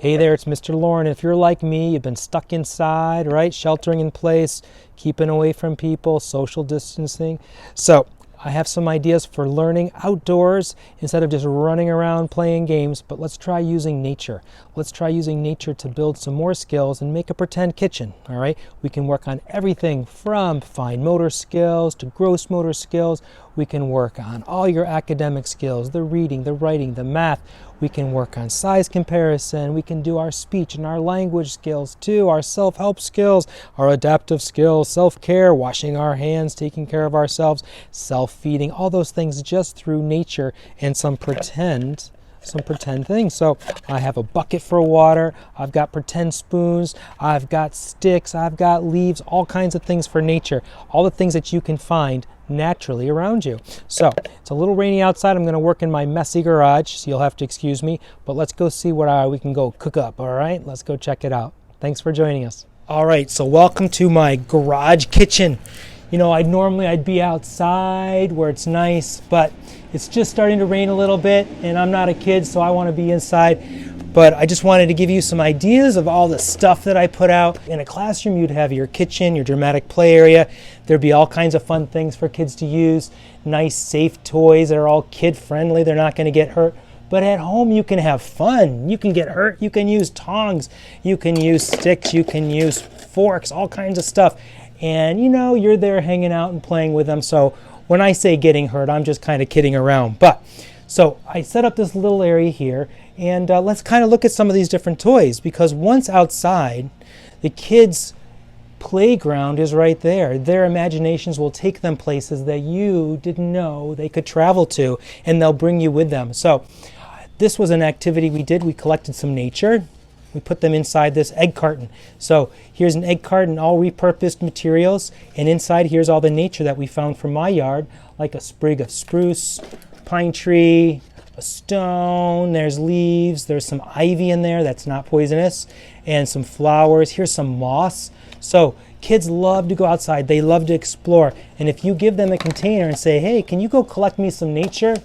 Hey there, it's Mr. Loren. If you're like me, you've been stuck inside, right? Sheltering in place, keeping away from people, social distancing. So I have some ideas for learning outdoors instead of just running around playing games, but let's try using nature. Let's try using nature to build some more skills and make a pretend kitchen, all right? We can work on everything from fine motor skills to gross motor skills. We can work on all your academic skills, the reading, the writing, the math. We can work on size comparison. We can do our speech and our language skills too, our self-help skills, our adaptive skills, self-care, washing our hands, taking care of ourselves, self-feeding, all those things just through nature and some pretend things. So I have a bucket for water, I've got pretend spoons, I've got sticks, I've got leaves, all kinds of things for nature, all the things that you can find naturally around you. So it's a little rainy outside. I'm going to work in my messy garage, so you'll have to excuse me, but let's go see what we can go cook up. All right, let's go check it out. Thanks for joining us. All right, so welcome to my garage kitchen. You know, I'd be outside where it's nice, but it's just starting to rain a little bit, and I'm not a kid, so I want to be inside. But I just wanted to give you some ideas of all the stuff that I put out. In a classroom, you'd have your kitchen, your dramatic play area. There'd be all kinds of fun things for kids to use. Nice, safe toys that are all kid-friendly. They're not going to get hurt. But at home, you can have fun. You can get hurt. You can use tongs. You can use sticks. You can use forks, all kinds of stuff. And, you know, you're there hanging out and playing with them. So when I say getting hurt, I'm just kind of kidding around. So I set up this little area here, and let's kind of look at some of these different toys, because once outside, the kids' playground is right there. Their imaginations will take them places that you didn't know they could travel to, and they'll bring you with them. So this was an activity we did. We collected some nature. We put them inside this egg carton. So here's an egg carton, all repurposed materials, and inside here's all the nature that we found from my yard, like a sprig of spruce, pine tree, a stone, there's leaves, there's some ivy in there that's not poisonous, and some flowers. Here's some moss. So kids love to go outside. They love to explore. And if you give them a container and say, hey, can you go collect me some nature?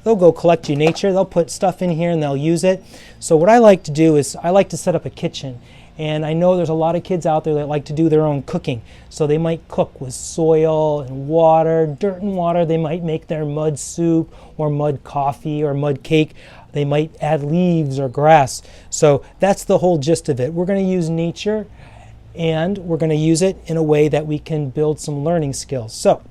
They'll go collect you nature. They'll put stuff in here and they'll use it. So what I like to do is I like to set up a kitchen. And I know there's a lot of kids out there that like to do their own cooking. So they might cook with soil and water, dirt and water. They might make their mud soup or mud coffee or mud cake. They might add leaves or grass. So that's the whole gist of it. We're going to use nature, and we're going to use it in a way that we can build some learning skills. So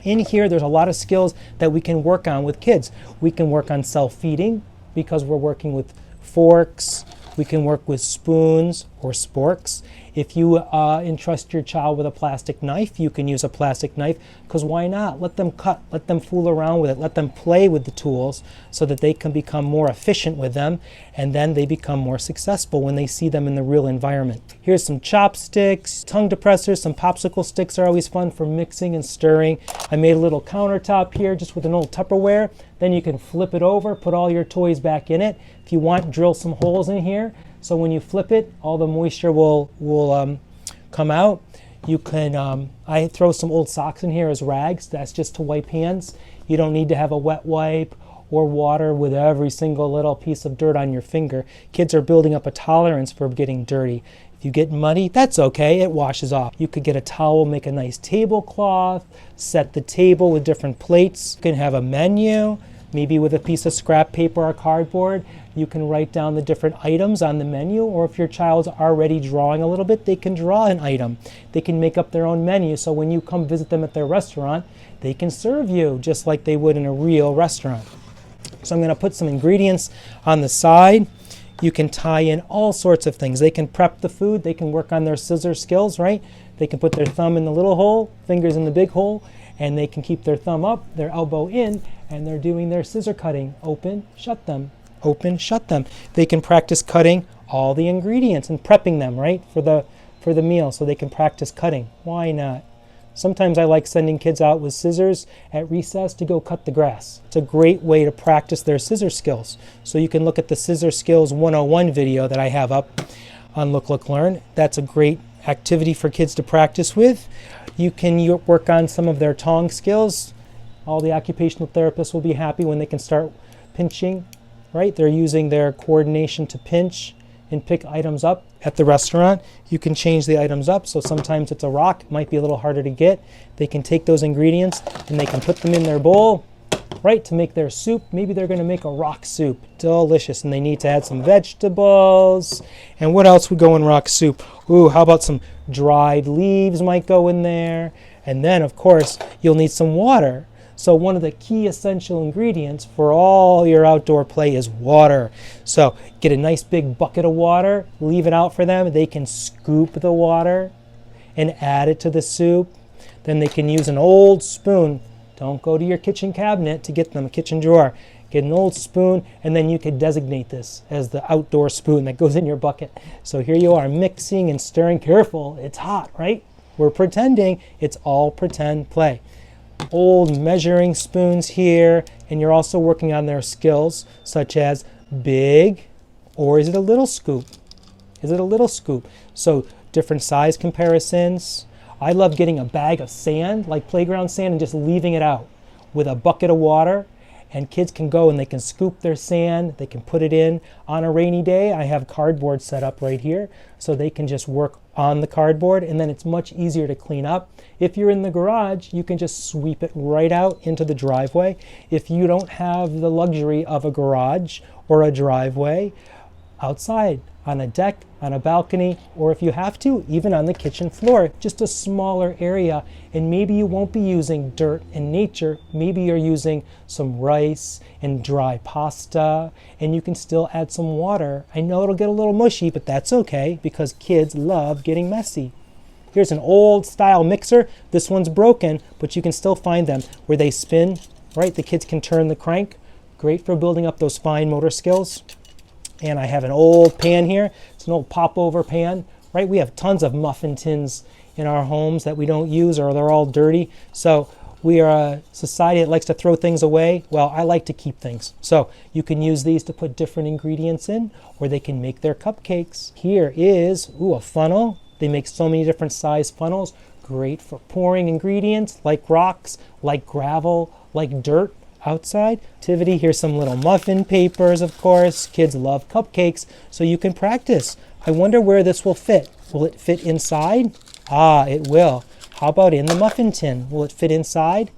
in here, there's a lot of skills that we can work on with kids. We can work on self-feeding because we're working with forks. We can work with spoons or sporks. If you entrust your child with a plastic knife, you can use a plastic knife, because why not? Let them cut, let them fool around with it, let them play with the tools so that they can become more efficient with them, and then they become more successful when they see them in the real environment. Here's some chopsticks, tongue depressors, some popsicle sticks are always fun for mixing and stirring. I made a little countertop here just with an old Tupperware. Then you can flip it over, put all your toys back in it. If you want, drill some holes in here, so when you flip it, all the moisture will come out. You can, I throw some old socks in here as rags. That's just to wipe hands. You don't need to have a wet wipe or water with every single little piece of dirt on your finger. Kids are building up a tolerance for getting dirty. If you get muddy, that's okay, it washes off. You could get a towel, make a nice tablecloth, set the table with different plates. You can have a menu, maybe with a piece of scrap paper or cardboard. You can write down the different items on the menu, or if your child's already drawing a little bit, they can draw an item. They can make up their own menu, so when you come visit them at their restaurant, they can serve you just like they would in a real restaurant. So I'm going to put some ingredients on the side. You can tie in all sorts of things. They can prep the food. They can work on their scissor skills, right? They can put their thumb in the little hole, fingers in the big hole, and they can keep their thumb up, their elbow in, and they're doing their scissor cutting. Open, shut them. Open, shut them. They can practice cutting all the ingredients and prepping them, right, for the meal, so they can practice cutting. Why not? Sometimes I like sending kids out with scissors at recess to go cut the grass. It's a great way to practice their scissor skills. So you can look at the Scissor Skills 101 video that I have up on LookLookLearn. That's a great activity for kids to practice with. You can work on some of their tong skills. All the occupational therapists will be happy when they can start pinching, right? They're using their coordination to pinch and pick items up at the restaurant. You can change the items up, so sometimes it's a rock, might be a little harder to get. They can take those ingredients and they can put them in their bowl, right, to make their soup. Maybe they're going to make a rock soup. Delicious. And they need to add some vegetables. And what else would go in rock soup? Ooh, how about some dried leaves might go in there. And then, of course, you'll need some water. So one of the key essential ingredients for all your outdoor play is water. So get a nice big bucket of water, leave it out for them. They can scoop the water and add it to the soup. Then they can use an old spoon. Don't go to your kitchen cabinet to get them a kitchen drawer. Get an old spoon, and then you could designate this as the outdoor spoon that goes in your bucket. So here you are mixing and stirring. Careful, it's hot, right? We're pretending. It's all pretend play. Old measuring spoons here, and you're also working on their skills, such as big, or is it a little scoop? Is it a little scoop? So different size comparisons. I love getting a bag of sand, like playground sand, and just leaving it out with a bucket of water. And kids can go and they can scoop their sand. They can put it in. On a rainy day, I have cardboard set up right here, so they can just work on the cardboard, and then it's much easier to clean up. If you're in the garage, you can just sweep it right out into the driveway. If you don't have the luxury of a garage or a driveway, outside, on a deck, on a balcony, or if you have to, even on the kitchen floor, just a smaller area. And maybe you won't be using dirt and nature. Maybe you're using some rice and dry pasta, and you can still add some water. I know it'll get a little mushy, but that's okay because kids love getting messy. Here's an old style mixer. This one's broken, but you can still find them where they spin, right? The kids can turn the crank. Great for building up those fine motor skills. And I have an old pan here. It's an old popover pan, right? We have tons of muffin tins in our homes that we don't use, or they're all dirty. So we are a society that likes to throw things away. Well, I like to keep things. So you can use these to put different ingredients in, or they can make their cupcakes. Here is, a funnel. They make so many different size funnels. Great for pouring ingredients like rocks, like gravel, like dirt. Outside activity. Here's some little muffin papers, of course. Kids love cupcakes, so you can practice. I wonder where this will fit. Will it fit inside? Ah, it will. How about in the muffin tin? Will it fit inside?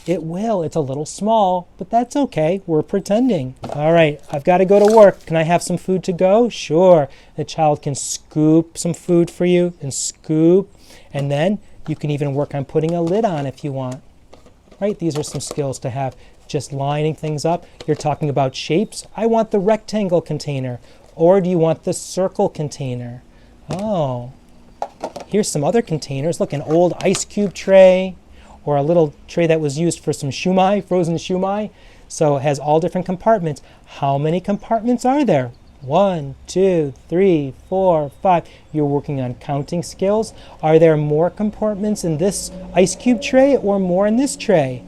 It will. It's a little small, but that's okay. We're pretending. All right, I've got to go to work. Can I have some food to go? Sure. The child can scoop some food for you and scoop, and then you can even work on putting a lid on if you want. Right? These are some skills to have. Just lining things up. You're talking about shapes. I want the rectangle container. Or do you want the circle container? Oh, here's some other containers. Look, an old ice cube tray, or a little tray that was used for some shumai, frozen shumai. So it has all different compartments. How many compartments are there? 1, 2, 3, 4, 5. You're working on counting skills. Are there more compartments in this ice cube tray or more in this tray?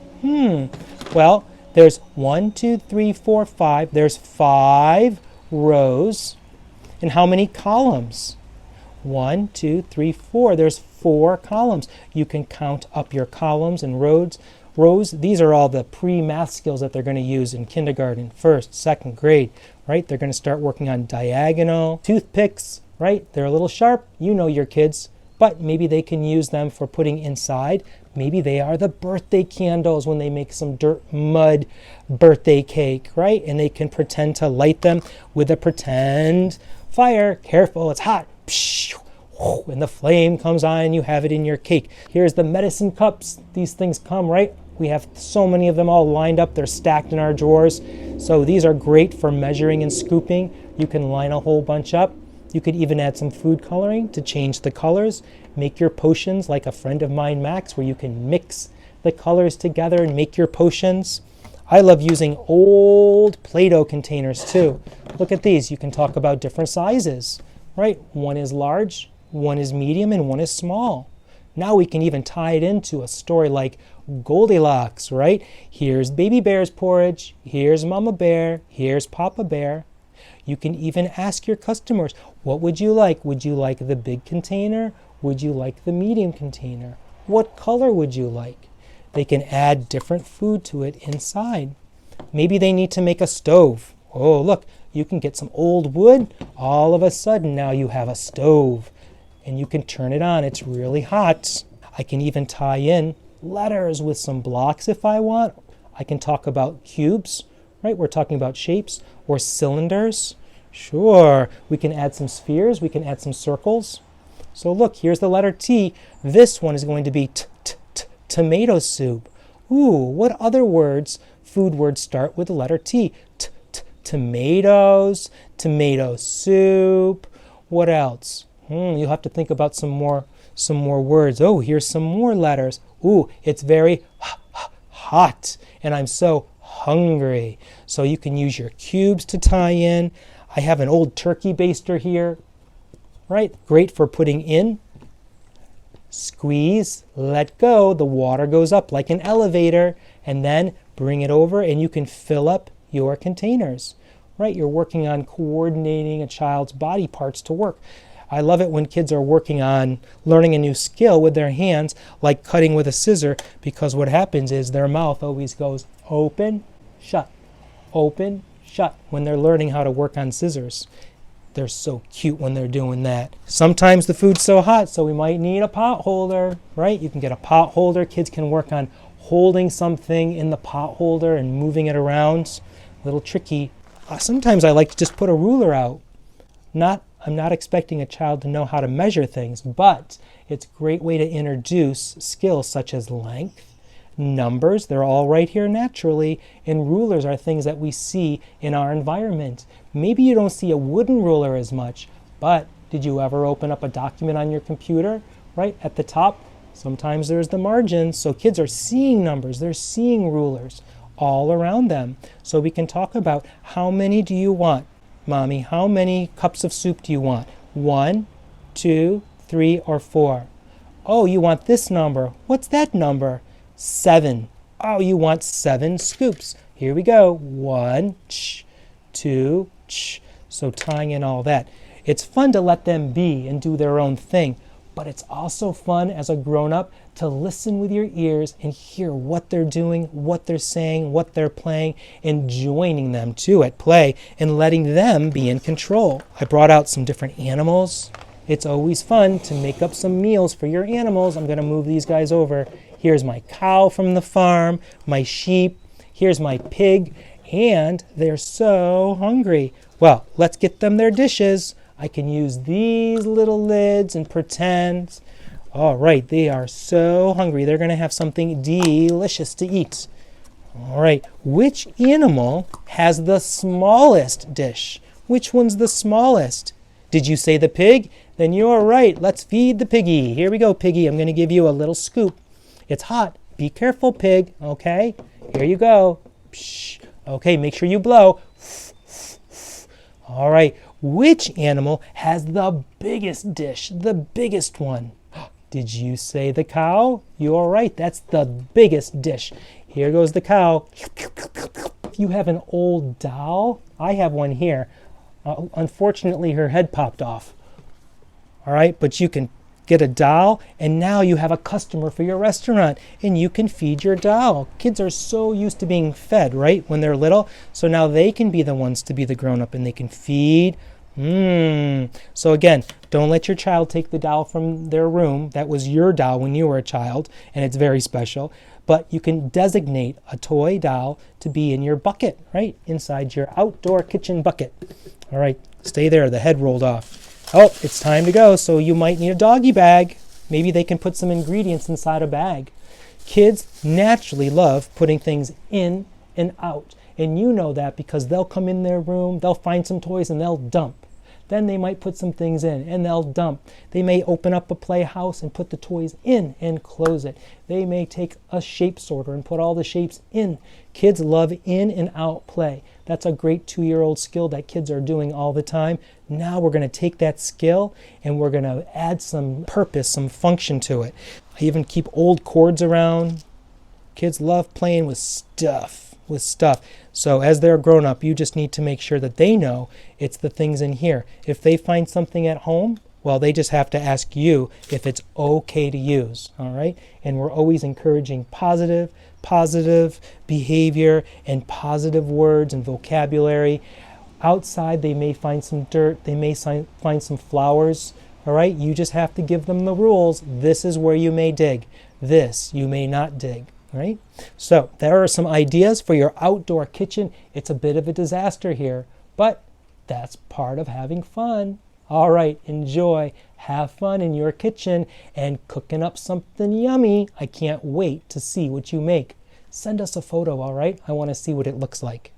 Well, there's 1, 2, 3, 4, 5. There's 5 rows. And how many columns? 1, 2, 3, 4. There's 4 columns. You can count up your columns and rows. These are all the pre-math skills that they're going to use in kindergarten, first, second grade, right? They're going to start working on diagonal, toothpicks, right? They're a little sharp. You know your kids. But maybe they can use them for putting inside. Maybe they are the birthday candles when they make some dirt mud birthday cake, right? And they can pretend to light them with a pretend fire. Careful, it's hot. And the flame comes on and you have it in your cake. Here's the medicine cups. These things come, right? We have so many of them all lined up. They're stacked in our drawers. So these are great for measuring and scooping. You can line a whole bunch up. You could even add some food coloring to change the colors. Make your potions like a friend of mine, Max, where you can mix the colors together and make your potions. I love using old Play-Doh containers too. Look at these. You can talk about different sizes, right? One is large, one is medium, and one is small. Now we can even tie it into a story like Goldilocks, right? Here's Baby Bear's porridge. Here's Mama Bear. Here's Papa Bear. You can even ask your customers, what would you like? Would you like the big container? Would you like the medium container? What color would you like? They can add different food to it inside. Maybe they need to make a stove. Oh, look, You can get some old wood. All of a sudden now you have a stove and you can turn it on. It's really hot. I can even tie in letters with some blocks if I want. I can talk about cubes, right? We're talking about shapes, or cylinders. Sure, we can add some spheres. We can add some circles. So look, here's the letter T. This one is going to be tomato soup. Ooh, what other words, food words start with the letter T? Tomatoes, tomato soup. What else? You'll have to think about some more words. Oh, here's some more letters. Ooh, it's very hot, and I'm so hungry. So you can use your cubes to tie in. I have an old turkey baster here, right? Great for putting in. Squeeze, let go, the water goes up like an elevator, and then bring it over and you can fill up your containers, right? You're working on coordinating a child's body parts to work. I love it when kids are working on learning a new skill with their hands, like cutting with a scissor, because what happens is their mouth always goes open, shut, when they're learning how to work on scissors. They're so cute when they're doing that. Sometimes the food's so hot, so we might need a pot holder, right? You can get a pot holder. Kids can work on holding something in the pot holder and moving it around. A little tricky. Sometimes I like to just put a ruler out. I'm not expecting a child to know how to measure things, but it's a great way to introduce skills such as length, numbers. They're all right here naturally, and rulers are things that we see in our environment. Maybe you don't see a wooden ruler as much, but did you ever open up a document on your computer, right? At the top, sometimes there's the margins, so kids are seeing numbers, they're seeing rulers all around them. So we can talk about, how many do you want? Mommy, how many cups of soup do you want? 1, 2, 3, or 4? Oh, you want this number. What's that number? 7. Oh, you want 7 scoops. Here we go. 1, 2, so tying in all that. It's fun to let them be and do their own thing, but it's also fun as a grown-up to listen with your ears and hear what they're doing, what they're saying, what they're playing, and joining them too at play and letting them be in control. I brought out some different animals. It's always fun to make up some meals for your animals. I'm going to move these guys over. Here's my cow from the farm, my sheep, here's my pig, and they're so hungry. Well, let's get them their dishes. I can use these little lids and pretend. All right, they are so hungry. They're going to have something delicious to eat. All right, which animal has the smallest dish? Which one's the smallest? Did you say the pig? Then you're right. Let's feed the piggy. Here we go, piggy. I'm going to give you a little scoop. It's hot. Be careful, pig. Okay, here you go. Psh. Okay, make sure you blow. All right, which animal has the biggest dish, the biggest one? Did you say the cow? You're right, that's the biggest dish. Here goes the cow. If you have an old doll, I have one here. Unfortunately, her head popped off. All right, but you can get a doll, and now you have a customer for your restaurant, and you can feed your doll. Kids are so used to being fed, right, when they're little, so now they can be the ones to be the grown-up, and they can feed. So again, don't let your child take the doll from their room. That was your doll when you were a child, and it's very special. But you can designate a toy doll to be in your bucket, right, inside your outdoor kitchen bucket. All right, stay there. The head rolled off. Oh, it's time to go, so you might need a doggy bag. Maybe they can put some ingredients inside a bag. Kids naturally love putting things in and out, and you know that because they'll come in their room, they'll find some toys, and they'll dump. Then they might put some things in, and they'll dump. They may open up a playhouse and put the toys in and close it. They may take a shape sorter and put all the shapes in. Kids love in and out play. That's a great 2-year-old skill that kids are doing all the time. Now we're going to take that skill and we're going to add some purpose, some function to it. I even keep old cords around. Kids love playing with stuff. So as they're grown up, you just need to make sure that they know it's the things in here. If they find something at home, well, they just have to ask you if it's okay to use, all right? And we're always encouraging positive behavior and positive words and vocabulary. Outside, they may find some dirt, they may find some flowers. All right, you just have to give them the rules. This is where you may dig. This you may not dig. All right, so there are some ideas for your outdoor kitchen. It's a bit of a disaster here, but that's part of having fun. All right, enjoy. Have fun in your kitchen and cooking up something yummy. I can't wait to see what you make. Send us a photo, all right? I want to see what it looks like.